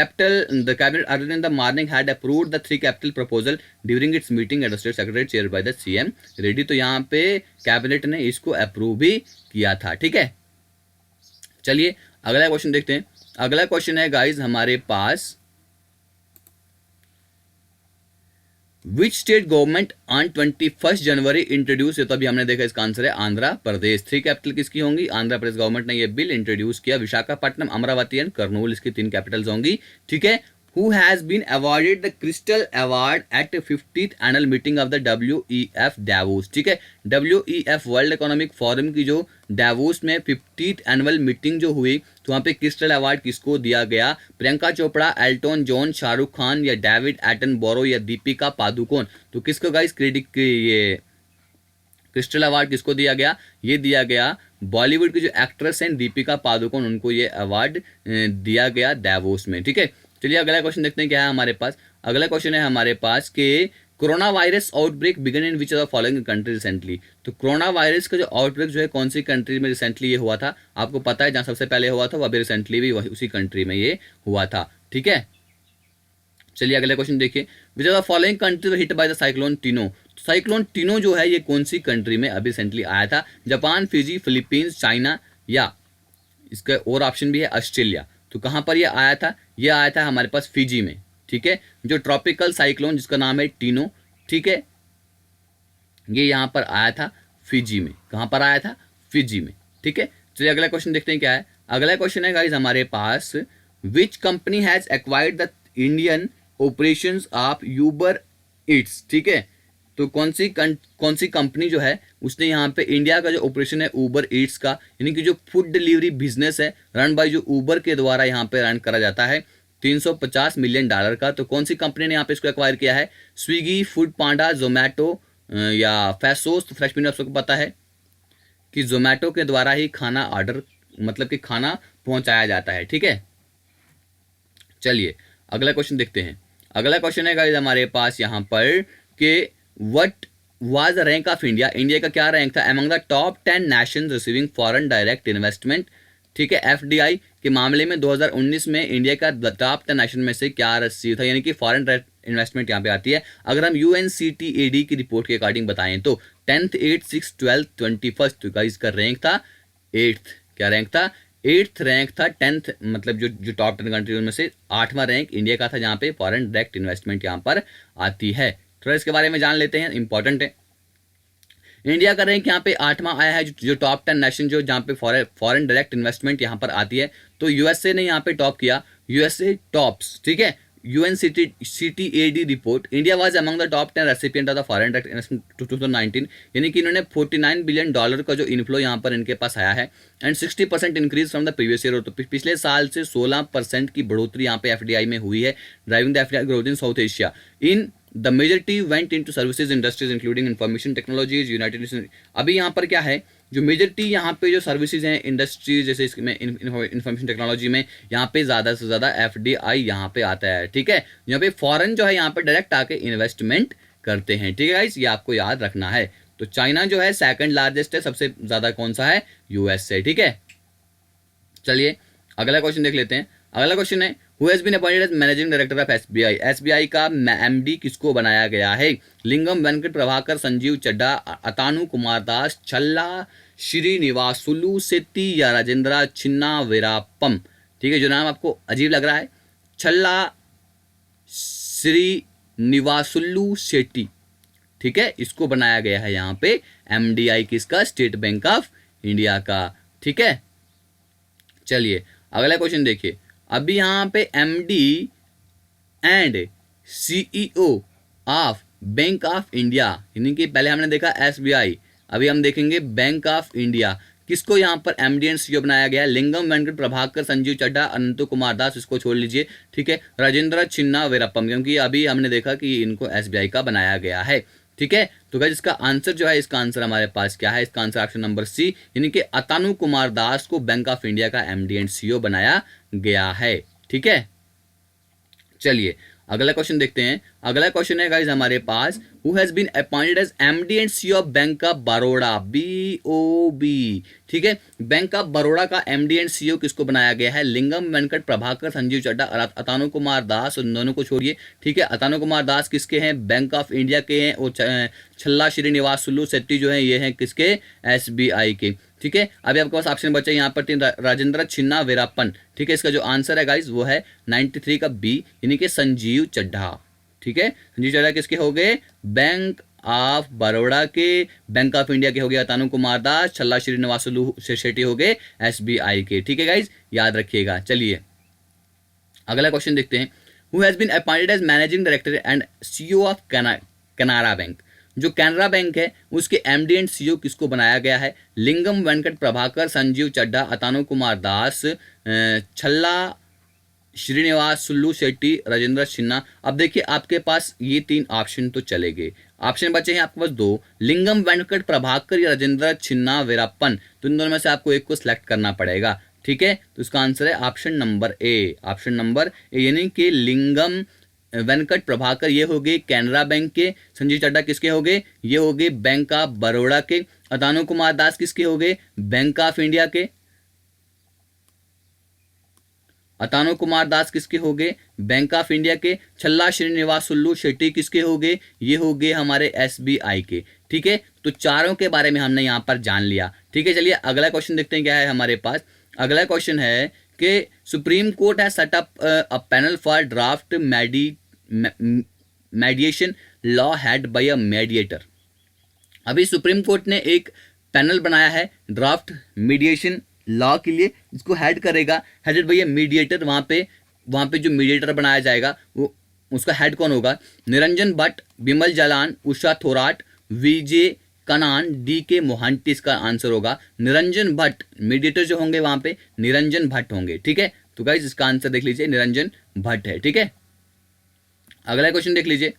cabinet early in the morning had approved the 3 capital proposal during its meeting at the state secretary chair by the CM Reddy. तो यहाँ पे कैबिनेट ने इसको अप्रूव भी किया था। ठीक है, चलिए अगला क्वेश्चन देखते हैं। अगला क्वेश्चन है गाइज हमारे पास, which state government on 21 January introduce, ये तो अभी हमने देखा, इसका आंसर है आंध्र प्रदेश। 3 कैपिटल किसकी होंगी? आंध्र प्रदेश गवर्नमेंट ने ये बिल इंट्रोड्यूस किया। विशाखापट्टनम, अमरावती एंड कर्नूल इसकी 3 कैपिटल्स होंगी। ठीक है। Who has been awarded the Crystal Award at 50th annual meeting of the WEF Davos? ठीक है, WEF वर्ल्ड इकोनॉमिक फोरम की जो डावोस में 50th एनुअल मीटिंग जो हुई, तो वहाँ पे क्रिस्टल अवार्ड किसको दिया गया? प्रियंका चोपड़ा, एल्टन जॉन, शाहरुख खान या डेविड एटनबरो या दीपिका पादुकोण? तो किसको गाइस क्रेडिट, ये क्रिस्टल अवार्ड किसको दिया गया? ये दिया गया बॉलीवुड की जो एक्ट्रेस हैं दीपिका पादुकोण, उनको ये अवार्ड दिया गया डावोस में। ठीक है, चलिए अगला क्वेश्चन देखते हैं क्या है हमारे पास। अगला क्वेश्चन है हमारे पास कि corona virus outbreak began in which of the following country recently? तो कोरोना वायरस का जो आउटब्रेक जो है कौन सी कंट्री में रिसेंटली ये हुआ था? आपको पता है, जहां सबसे पहले हुआ था वो अभी रिसेंटली भी उसी कंट्री में ये हुआ था। ठीक है, चलिए अगला क्वेश्चन देखिए। Which of the following country hit by the cyclone Tino? Cyclone Tino जो है ये कौन सी कंट्री में अभी रिसेंटली आया था? जापान, फिजी, फिलीपींस, चाइना या इसका और ऑप्शन भी है ऑस्ट्रेलिया। तो कहां पर ये आया था? ये आया था हमारे पास फिजी में। ठीक है, जो ट्रॉपिकल साइक्लोन जिसका नाम है टिनो, ठीक है, ये यहां पर आया था फिजी में। कहां पर आया था? फिजी में। ठीक है, चलिए अगला क्वेश्चन देखते हैं क्या है। अगला क्वेश्चन है गाइस हमारे पास, which company has acquired the Indian operations of Uber Eats? ठीक है, तो कौन सी कंपनी जो है उसने यहाँ पे इंडिया का जो ऑपरेशन है ऊबर ईट्स का, यानी कि जो फूड डिलीवरी बिजनेस है रन बाय जो ऊबर के द्वारा यहाँ पे रन करा जाता है, $350 मिलियन का, तो कौन सी कंपनी ने यहाँ पे इसको एक्वायर किया है? स्विगी, फूड पांडा, जोमैटो या फैसोस? तो फ्रेश में आप सबको पता है कि जोमैटो के द्वारा ही खाना ऑर्डर, मतलब कि खाना पहुंचाया जाता है। ठीक है, चलिए अगला क्वेश्चन देखते हैं। अगला क्वेश्चन है गाइस हमारे पास यहाँ पर कि what was the rank of India? India का क्या रैंक था among the top 10 Nations receiving foreign direct investment? ठीक है, एफडीआई के मामले में 2019 में इंडिया का टॉप 10 नेशन में से क्या रिसीव था, यानी कि फॉरेन डायरेक्ट इन्वेस्टमेंट यहाँ पे आती है। अगर हम यूएनसीटीएडी की रिपोर्ट के अकॉर्डिंग बताएं तो 10th, 8th, 6th, 12th, 21st, तो गाइस का रैंक था 8th। क्या रैंक था? 8th रैंक था। 10th मतलब जो टॉप 10 कंट्रीज में से 8वां रैंक इंडिया का था, जहाँ पे फॉरेन डायरेक्ट इन्वेस्टमेंट यहाँ पर आती है। थोड़ा इसके बारे में जान लेते हैं, इंपॉर्टेंट है। इंडिया का रैंक यहाँ पे 8वां आया है, जो टॉप 10 नेशन जो जहाँ पे फॉरेन डायरेक्ट इन्वेस्टमेंट यहाँ पर आती है। तो यूएसए ने यहाँ पे टॉप किया, यूएसए टॉप्स। ठीक है, UNCTAD report, India was among the top 10 recipient of the foreign direct investment 2019, यानी कि इन्होंने $49 बिलियन का जो इनफ्लो यहाँ पर इनके पास आया है, and 60% increase from the previous year. तो पिछले साल से 16% की बढ़ोतरी यहाँ पे एफडीआई में हुई है, driving the FDI growth in south Asia. In the majority went into services industries including information technologies, United nation. अभी यहाँ पर क्या है, जो मेजॉरिटी यहाँ पे जो सर्विसेज हैं इंडस्ट्रीज, जैसे इसमें इंफॉर्मेशन टेक्नोलॉजी में यहाँ पे ज़्यादा से ज़्यादा एफडीआई यहाँ पे आता है। ठीक है, यहाँ पे फॉरेन जो है यहाँ पे डायरेक्ट आके इन्वेस्टमेंट करते हैं। ठीक है गाइस, ये आपको याद रखना है। तो चाइना जो है सेकंड लार्जेस्ट है, सबसे ज़्यादा कौन सा है? यूएसए। ठीक है, चलिए अगला क्वेश्चन देख लेते हैं। अगला क्वेश्चन है, who has been appointed as managing director of SBI? SBI का एमडी किसको बनाया गया है? लिंगम वेंकट प्रभाकर, संजीव चड्ढा, अतानु कुमार दास, छल्ला श्रीनिवासुलु शेट्टी या राजेंद्र छिन्ना वीराप्पम? ठीक है, जो नाम आपको अजीब लग रहा है, छल्ला श्रीनिवासुलु शेट्टी, ठीक है, इसको बनाया गया है यहाँ पे एमडीआई किसका? स्टेट बैंक ऑफ इंडिया का। ठीक है, चलिए अगला क्वेश्चन देखिए। अभी यहाँ पे MD and CEO of bank of India, यानी कि पहले हमने देखा एसबीआई, अभी हम देखेंगे बैंक ऑफ इंडिया, किसको यहाँ पर एमडी एंड सीईओ बनाया गया? लिंगम वेंकट प्रभाकर, संजीव चड्ढा, अनंत कुमार दास, इसको छोड़ लीजिए। ठीक है, राजेंद्र छिन्ना वीरप्पम, क्योंकि अभी हमने देखा कि इनको एसबीआई का बनाया गया है। ठीक है, तो गाइस इसका आंसर जो है, इसका आंसर हमारे पास क्या है? इसका आंसर ऑप्शन नंबर सी, यानी कि अतानु कुमार दास को बैंक ऑफ इंडिया का एमडी एंड सीईओ बनाया गया है। ठीक है, चलिए अगला क्वेश्चन देखते हैं। अगला क्वेश्चन है गाइस हमारे पास, who has been appointed as MD and CEO of bank of Baroda? BOB. ठीक है, बैंक ऑफ बड़ौदा का एमडी एंड सीईओ किसको बनाया गया है? लिंगम वेंकट प्रभाकर, संजीव चड्ढा, अतानु कुमार दास, उन दोनों को छोड़िए। ठीक है, अतानु कुमार दास किसके हैं? बैंक ऑफ इंडिया के हैं, और छल्ला श्रीनिवासुलु शेट्टी जो है ये हैं किसके? एसबीआई के। ठीक है, अभी आपके पास ऑप्शन बचे यहाँ पर 3, राजेंद्र छिन्ना वीरप्पन। ठीक है, इसका जो आंसर है गाइज वो है 93 का बी, यानी कि संजीव चड्ढा। ठीक है, संजीव चड्ढा किसके हो गए, बैंक ऑफ बड़ौदा के। बैंक ऑफ इंडिया के हो गए अतानु कुमार दास। छल्ला श्रीनिवासुलु शेट्टी हो गए SBI के। ठीक है गाइज, याद रखिएगा। चलिए अगला क्वेश्चन देखते हैं। Who has been appointed as managing director and CEO of Canara bank. जो कैनरा बैंक है उसके MD एंड CEO किसको बनाया गया है, लिंगम वेंकट प्रभाकर, संजीव चड्ढा, अतानु कुमार दास, छल्ला श्रीनिवास सुल्लू शेट्टी, राजेंद्र सिन्हा। अब देखिए आपके पास ये 3 ऑप्शन तो चले गए, ऑप्शन बचे हैं आपके पास 2, लिंगम वेंकट प्रभाकर या राजेंद्र छिन्ना वीरप्पन। तो इन दोनों में से आपको एक को सिलेक्ट करना पड़ेगा। ठीक है, तो इसका आंसर है option number A, option number A, यानी कि लिंगम वेंकट प्रभाकर ये हो गए कैनरा बैंक के, संजीव चड्ढा किसके हो गए, ये हो गए बैंक ऑफ बड़ौदा के, अतानु कुमार दास किसके हो गए, बैंक ऑफ इंडिया के, अतानु कुमार दास किसके हो गए, बैंक ऑफ इंडिया के, छल्ला श्रीनिवास सुल्लू शेट्टी किसके हो गए, ये हो गए हमारे SBI के। ठीक है, तो चारों के बारे में हमने यहाँ पर जान लिया। ठीक है, चलिए अगला क्वेश्चन देखते हैं क्या है हमारे पास। अगला क्वेश्चन है कि supreme court has set up a panel for draft mediation law head by a mediator. अभी सुप्रीम कोर्ट ने एक पैनल बनाया है ड्राफ्ट मीडिएशन लॉ के लिए, इसको हेड करेगा, हेडेड बाय अ मीडिएटर। वहाँ पे जो मीडिएटर बनाया जाएगा वो उसका हेड कौन होगा, निरंजन भट्ट, बिमल जालान, उषा थोराट, विजय कनान, DK मोहंती। इसका आंसर होगा निरंजन भट्ट। मीडिएटर जो होंगे वहां पे निरंजन भट्ट होंगे। ठीक है, तो गाइज इसका आंसर देख लीजिए, निरंजन भट्ट है। ठीक है, अगला क्वेश्चन देख लीजिए।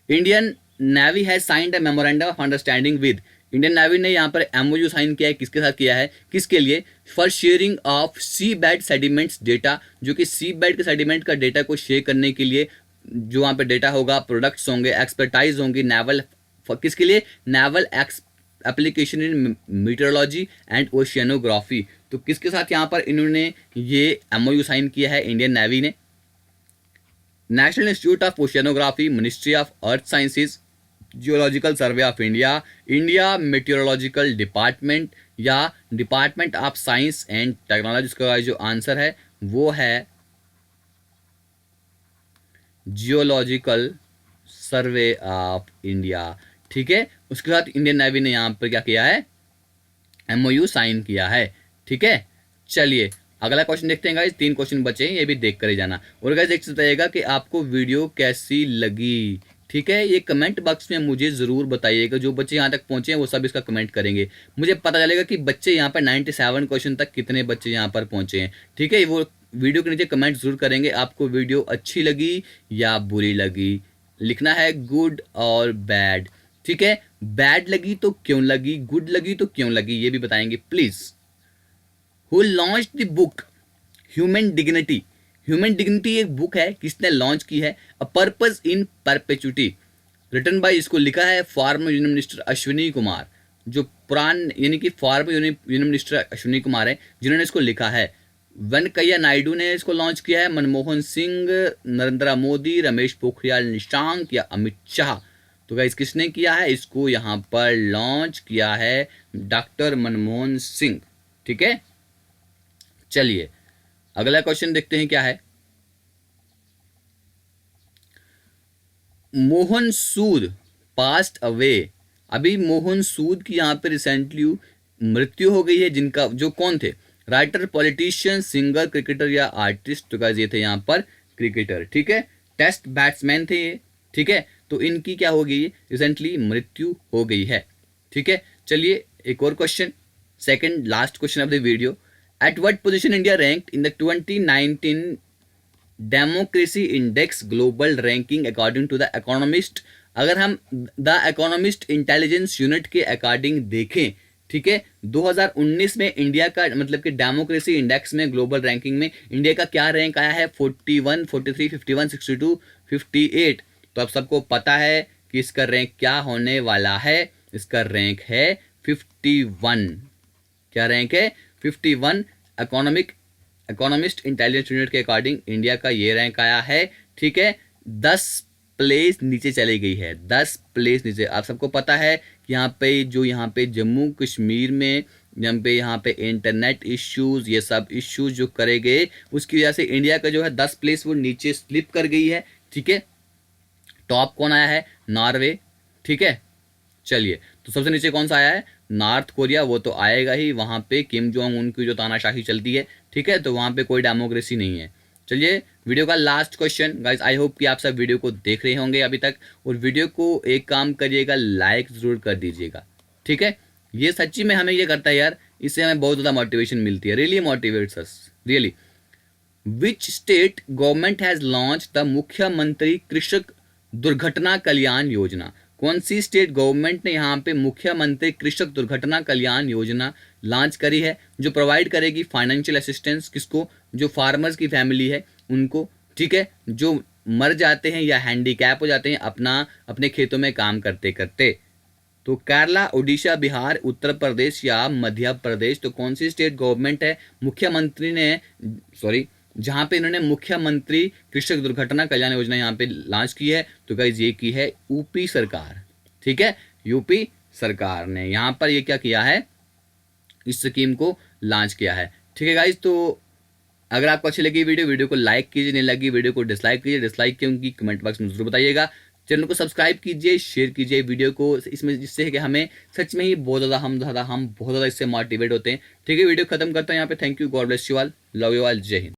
Indian navy has signed a memorandum of understanding with. Indian navy ने यहाँ पर MOU साइन किया है, किसके साथ किया है, किसके लिए, for sharing of sea bed sediments data, जो कि सी बेड के सेडिमेंट का डेटा को शेयर करने के लिए जो वहाँ पे डेटा होगा, प्रोडक्ट्स होंगे, एक्सपर्टाइज होंगी, नेवल, किसके लिए, naval application in meteorology and oceanography. तो किसके साथ यहाँ पर इन्होंने ये MOU साइन किया है, इंडियन नेवी ने, national institute of oceanography, ministry of earth sciences, geological survey of India, India metrological department या department of science and technology. इसका जो आंसर है वो है जियोलॉजिकल सर्वे ऑफ इंडिया। ठीक है, उसके साथ इंडियन नेवी ने यहाँ पर क्या किया है, MOU साइन किया है। ठीक है, चलिए अगला क्वेश्चन देखते हैं गाइस। 3 क्वेश्चन बचे हैं, ये भी देख कर ही जाना। और गाइस एक बताइएगा कि आपको वीडियो कैसी लगी। ठीक है, ये कमेंट बॉक्स में मुझे ज़रूर बताइएगा। जो बच्चे यहाँ तक पहुँचे हैं वो सब इसका कमेंट करेंगे, मुझे पता चलेगा कि बच्चे यहाँ पर 97 क्वेश्चन तक कितने बच्चे यहाँ पर पहुँचे हैं। ठीक है, वो वीडियो के नीचे कमेंट जरूर करेंगे, आपको वीडियो अच्छी लगी या बुरी लगी। लिखना है गुड और बैड। ठीक है, बैड लगी तो क्यों लगी, गुड लगी तो क्यों लगी, ये भी बताएंगे please. Who launch the book human dignity. Human dignity एक बुक है, किसने लॉन्च की है, a purpose in perpetuity, written by, इसको लिखा है former union minister Ashwini Kumar. जो पुरान यानी कि former union minister Ashwini Kumar है जिन्होंने इसको लिखा है। वेंकैया नायडू ने इसको लॉन्च किया है, मनमोहन सिंह, नरेंद्र मोदी, रमेश पोखरियाल निशंक या अमित शाह। तो गाइस किसने किया है इसको, यहाँ पर लॉन्च किया है डॉक्टर मनमोहन सिंह। ठीक है, चलिए अगला क्वेश्चन देखते हैं क्या है। मोहन सूद पास्ट अवे। अभी मोहन सूद की यहाँ पे रिसेंटली मृत्यु हो गई है, जिनका जो कौन थे, राइटर, पॉलिटिशियन, सिंगर, क्रिकेटर या आर्टिस्ट। तो गाइस ये थे यहाँ पर क्रिकेटर। ठीक है, टेस्ट बैट्समैन थे ये। ठीक है, तो इनकी क्या हो गई, रिसेंटली मृत्यु हो गई है। ठीक है, चलिए एक और question, second last question of the video. At what position India ranked in the 2019 democracy index global ranking according to the economist. अगर हम द इकोनॉमिस्ट इंटेलिजेंस यूनिट के अकॉर्डिंग देखें, ठीक है, 2019 में इंडिया का मतलब कि डेमोक्रेसी इंडेक्स में ग्लोबल रैंकिंग में इंडिया का क्या रैंक आया है, 41, 43, 51, 62, 58। तो अब सबको पता है कि इसका रैंक क्या होने वाला है, इसका रैंक है 51। क्या रैंक है, 51। इकोनॉमिस्ट इंटेलिजेंस यूनिट के अकॉर्डिंग इंडिया का ये रैंक आया है। ठीक है, 10 प्लेस नीचे चली गई है, 10 प्लेस नीचे। आप सबको पता है कि यहाँ पे जम्मू कश्मीर में यहाँ पे इंटरनेट इश्यूज, ये सब इश्यूज जो करे गए, उसकी वजह से इंडिया का जो है 10 प्लेस वो नीचे स्लिप कर गई है। ठीक है, टॉप कौन आया है? नॉर्वे, ठीक है। चलिए, तो सबसे नीचे कौन सा आया है? नॉर्थ कोरिया, वो तो आएगा ही, वहां पे किम जोंग उन की जो तानाशाही चलती है, ठीक है, तो वहां पे कोई डेमोक्रेसी नहीं है। चलिए, वीडियो का last question guys, I hope कि आप सब वीडियो को देख रहे होंगे अभी तक, और वीडियो को एक काम करिएगा, लाइक जरूर कर दीजिएगा, ठीक है। ये सच्ची में हमें ये करता है यार, इससे हमें बहुत ज़्यादा मोटिवेशन मिलती है, really motivates us, really. Which state government has launch the मुख्यमंत्री कृषक दुर्घटना कल्याण योजना? कौन सी स्टेट गवर्नमेंट ने यहाँ पे मुख्यमंत्री कृषक दुर्घटना कल्याण योजना लॉन्च करी है, जो प्रोवाइड करेगी फाइनेंशियल असिस्टेंस किसको? जो फार्मर्स की फैमिली है उनको, ठीक है, जो मर जाते हैं या हैंडीकैप हो जाते हैं अपने खेतों में काम करते करते। तो केरला, उड़ीसा, बिहार, उत्तर प्रदेश या मध्य प्रदेश, तो कौन सी स्टेट गवर्नमेंट है मुख्यमंत्री ने, सॉरी, जहां पे इन्होंने मुख्यमंत्री कृषक दुर्घटना कल्याण योजना यहाँ पे लॉन्च की है? तो गाइस ये की है यूपी सरकार, ठीक है, यूपी सरकार ने यहाँ पर ये क्या किया है, इस स्कीम को लॉन्च किया है, ठीक है गाइस। तो अगर आपको अच्छी लगी वीडियो को लाइक कीजिए, नहीं लगी वीडियो को डिसलाइक कीजिए, डिसलाइक क्योंकि कमेंट बॉक्स में जरूर बताइएगा। चैनल को सब्सक्राइब कीजिए, शेयर कीजिए वीडियो को, इसमें जिससे कि हमें सच में ही बहुत ज़्यादा हम बहुत ज़्यादा इससे मोटिवेट होते हैं, ठीक है। वीडियो खत्म करता हूँ यहाँ पे। Thank you, God bless you all, love you all, जय हिंद।